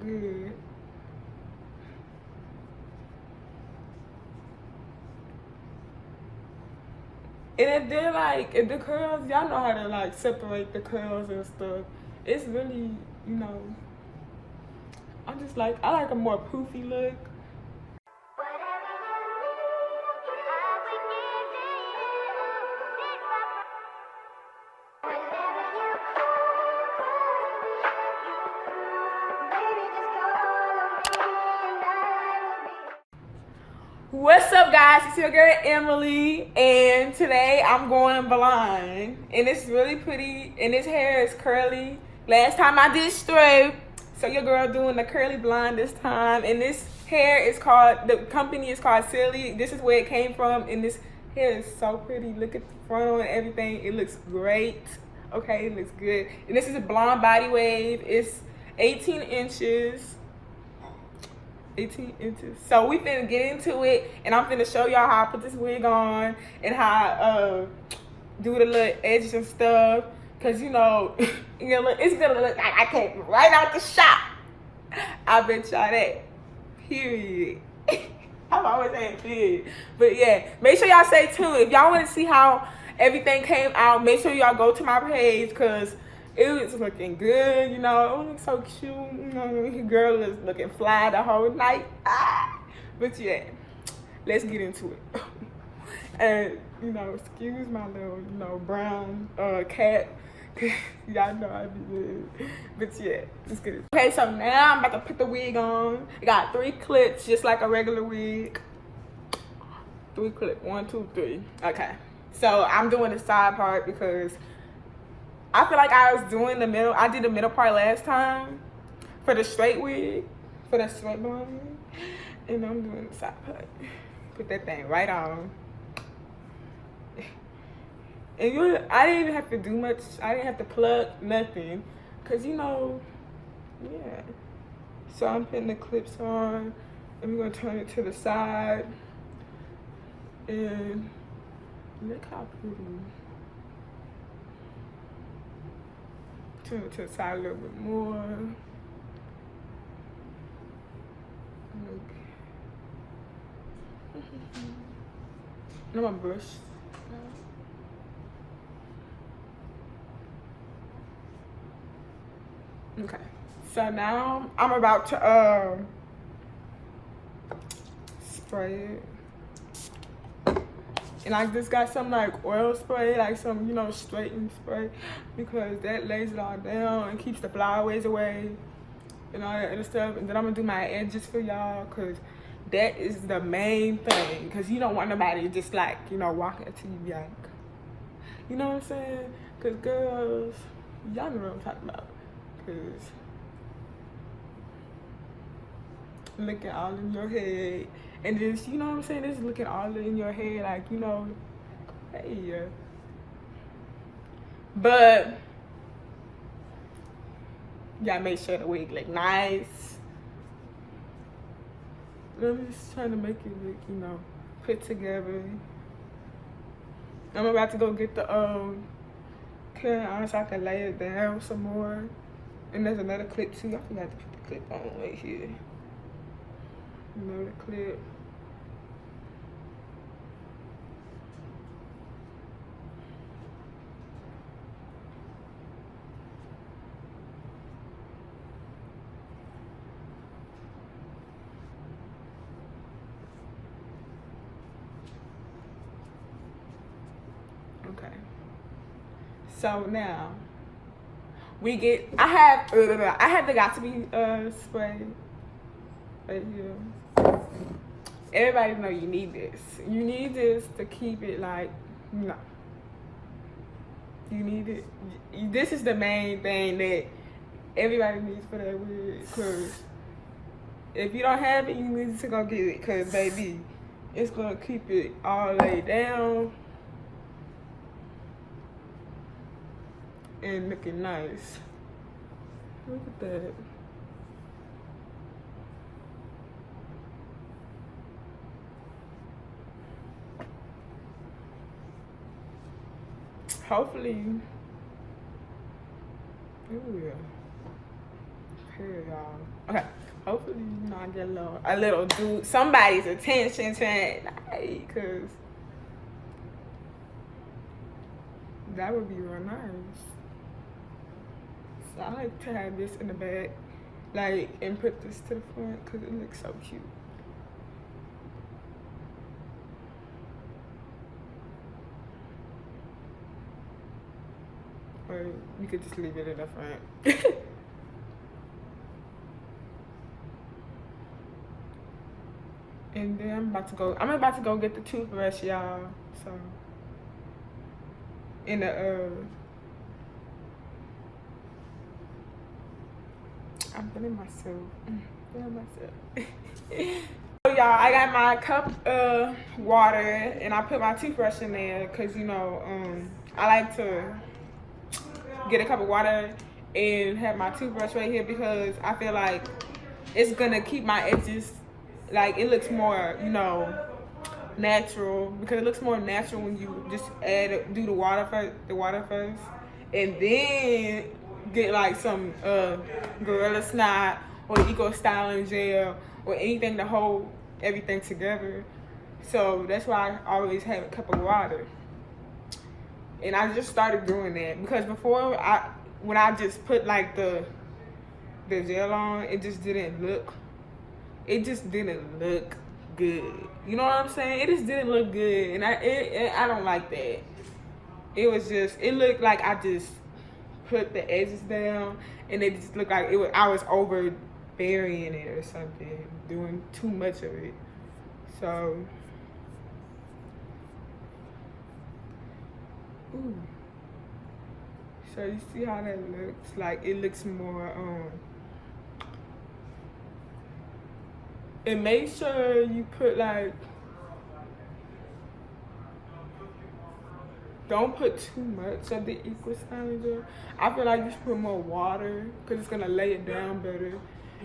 good. And then like if the curls, y'all know how to like separate the curls and stuff. It's really, you know, I like a more poofy look. What's up, guys? It's your girl Emily, and today I'm going blonde, and it's really pretty, and this hair is curly. Last time I did straight, so your girl doing the curly blonde this time, and this hair is called, the company is called Celie. This is where it came from, and this hair is so pretty. Look at the front and everything. It looks great. Okay, it looks good. And this is a blonde body wave. It's 18 inches. 18 inches. So we finna get into it, and I'm finna show y'all how I put this wig on and how I do the little edges and stuff. Cause you know, it's gonna look like I came right out the shop. I bet y'all that. Period. I'm always saying period. But yeah, make sure y'all stay tuned. If y'all wanna see how everything came out, make sure y'all go to my page, cause it was looking good, you know. It looks so cute, you know. Your girl was looking fly the whole night. But yeah, let's get into it. And you know, excuse my little, you know, brown cat. Y'all know I be good. But yeah, let's get it. Okay, so now I'm about to put the wig on. I got 3 clips, just like a regular wig. 3 clips, 1, 2, 3. Okay, so I'm doing the side part because I feel like I was doing the middle. I did the middle part last time for the straight wig, for the straight blonde wig. And I'm doing the side part. Put that thing right on. And I didn't even have to do much. I didn't have to plug nothing. Cause you know, yeah. So I'm putting the clips on. And we're gonna turn it to the side. And look how pretty. Turn it to the side a little bit more. I'm gonna brush. Okay, so now I'm about to spray it. And I just got some like oil spray, like some, you know, straightening spray, because that lays it all down and keeps the flyaways away and all that other stuff. And then I'm gonna do my edges for y'all, cause that is the main thing. Cause you don't want nobody just like, you know, walking up to you be like, you know what I'm saying? Cause girls, y'all know what I'm talking about. Cause looking all in your head. And just, you know what I'm saying, just looking all in your head, like, you know, hey. But, y'all make sure the wig look nice. I'm just trying to make it look, you know, put together. I'm about to go get the curling on so I can lay it down some more. And there's another clip too. I forgot to put the clip on right here. Another clip. Okay. So now we get. I have the got to be spray right here. Everybody know you need this. You need this to keep it like, you know. You need it. This is the main thing that everybody needs for that wig. Cause if you don't have it, you need to go get it. Cause baby, it's gonna keep it all laid down and looking nice. Look at that. Hopefully, ooh, yeah. hair, y'all. Okay, hopefully, you know, I get a little dude, somebody's attention tonight, cause that would be real nice. So I like to have this in the back, like, and put this to the front, cause it looks so cute. Or you could just leave it in the front. And then I'm about to go get the toothbrush, y'all. So in the I'm feeling myself. So y'all, I got my cup of water and I put my toothbrush in there because, you know, I like to get a cup of water and have my toothbrush right here because I feel like it's gonna keep my edges, like, it looks more, you know, natural, because it looks more natural when you just do the water first, and then get like some Gorilla Snot or Eco Styling gel or anything to hold everything together. So that's why I always have a cup of water. And I just started doing that because before, when I just put like the gel on, it just didn't look good. You know what I'm saying? It just didn't look good, and I don't like that. It looked like I just put the edges down, and it just looked like I was over burying it or something, doing too much of it. So, ooh. So you see how that looks? Like, it looks more, and make sure you put like, don't put too much of the Eco Styling gel. I feel like you should put more water because it's gonna lay it down better,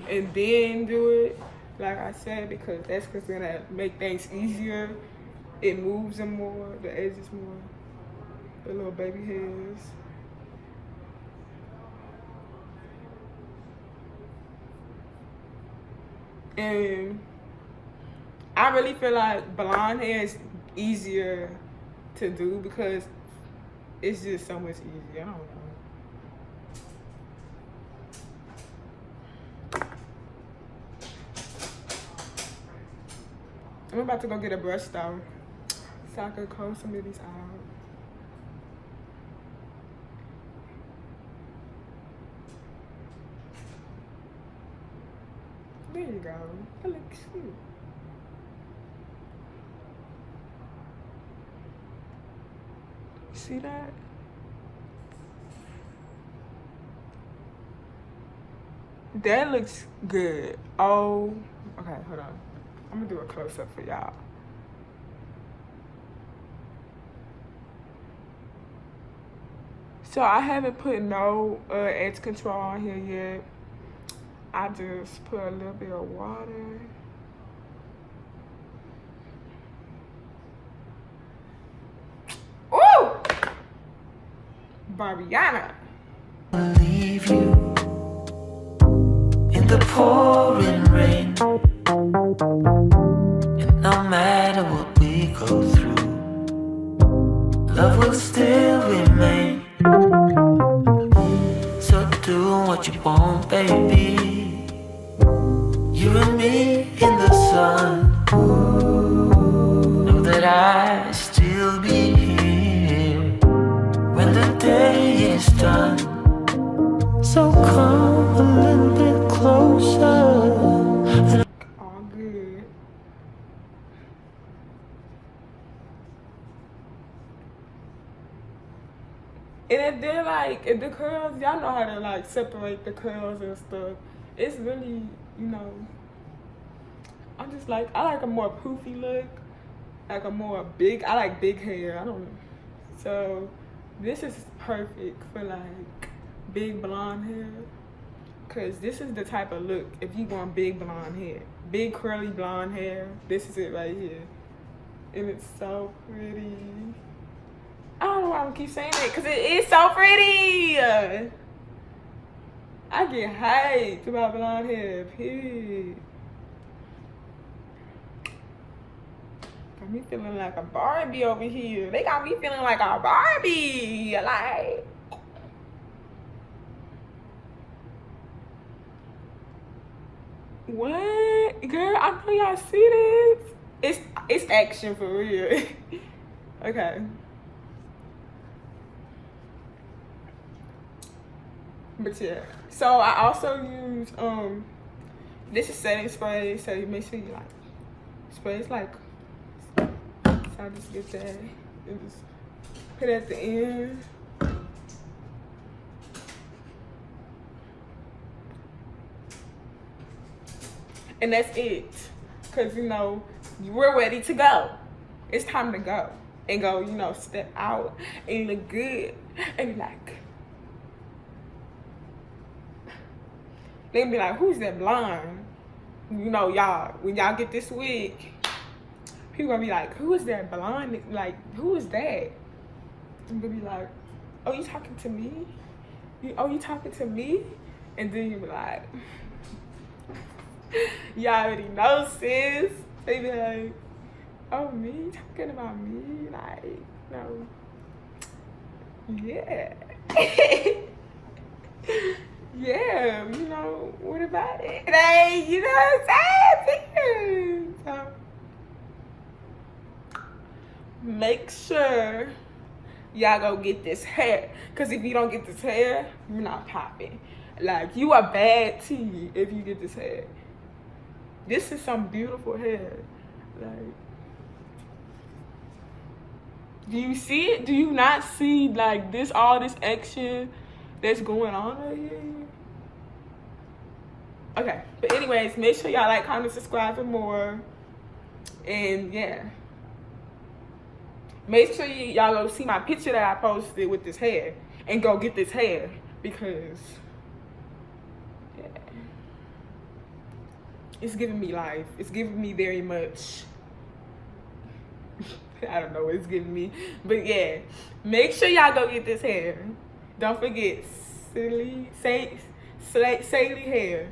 and then do it, like I said, because that's gonna make things easier. It moves them more, the edges more, the little baby hairs. And I really feel like blonde hair is easier to do because it's just so much easier. I don't know. I'm about to go get a brush though, so I can comb some of these out. There you go. That looks cute. See that? That looks good. Oh, okay, hold on. I'm gonna do a close-up for y'all. So I haven't put no edge control on here yet. I just put a little bit of water. Ooh! Barbiana. Leave you in the pouring rain, and no matter what we go through, love will still remain. So do what you want, baby. You and me in the sun. Know that I still be here when the day is done. So come a little bit closer. All good. And if the curls, y'all know how to like separate the curls and stuff. It's really, you know, I like a more poofy look, like I like big hair. I don't, so this is perfect for like big blonde hair, cause this is the type of look if you want big blonde hair, big curly blonde hair. This is it right here, and it's so pretty. I don't know why I keep saying it, cause it is so pretty. I get hyped about blonde hair, period. Got me feeling like a Barbie over here. They got me feeling like a Barbie. Like, what? Girl, I know y'all see this. It's action for real. Okay. But yeah. So I also use this is setting spray, so you make sure you like spray it's like, so I just get that and just put it at the end. And that's it. Cause you know, we're ready to go. It's time to go. And go, you know, step out and look good. And be like, they be like, who's that blonde? You know, y'all, when y'all get this wig, people gonna be like, who is that blonde? Like, who is that? And they'll be like, oh, you talking to me? You talking to me? And then you be like, y'all already know, sis. They be like, oh, me? Talking about me? Like, no. Yeah. Yeah, you know, what about it? Like, you know what I'm saying? So, make sure y'all go get this hair. Because if you don't get this hair, you're not popping. Like, you are bad tea if you get this hair. This is some beautiful hair. Like, do you see it? Do you not see, like, this, all this action that's going on right here? Okay, but anyways, make sure y'all like, comment, subscribe for more. And yeah. Make sure y'all go see my picture that I posted with this hair. And go get this hair. Because, yeah. It's giving me life. It's giving me very much. I don't know what it's giving me. But yeah, make sure y'all go get this hair. Don't forget, Celie hair.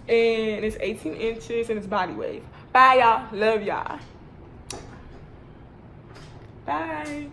And it's 18 inches and it's body wave. Bye, y'all. Love y'all. Bye.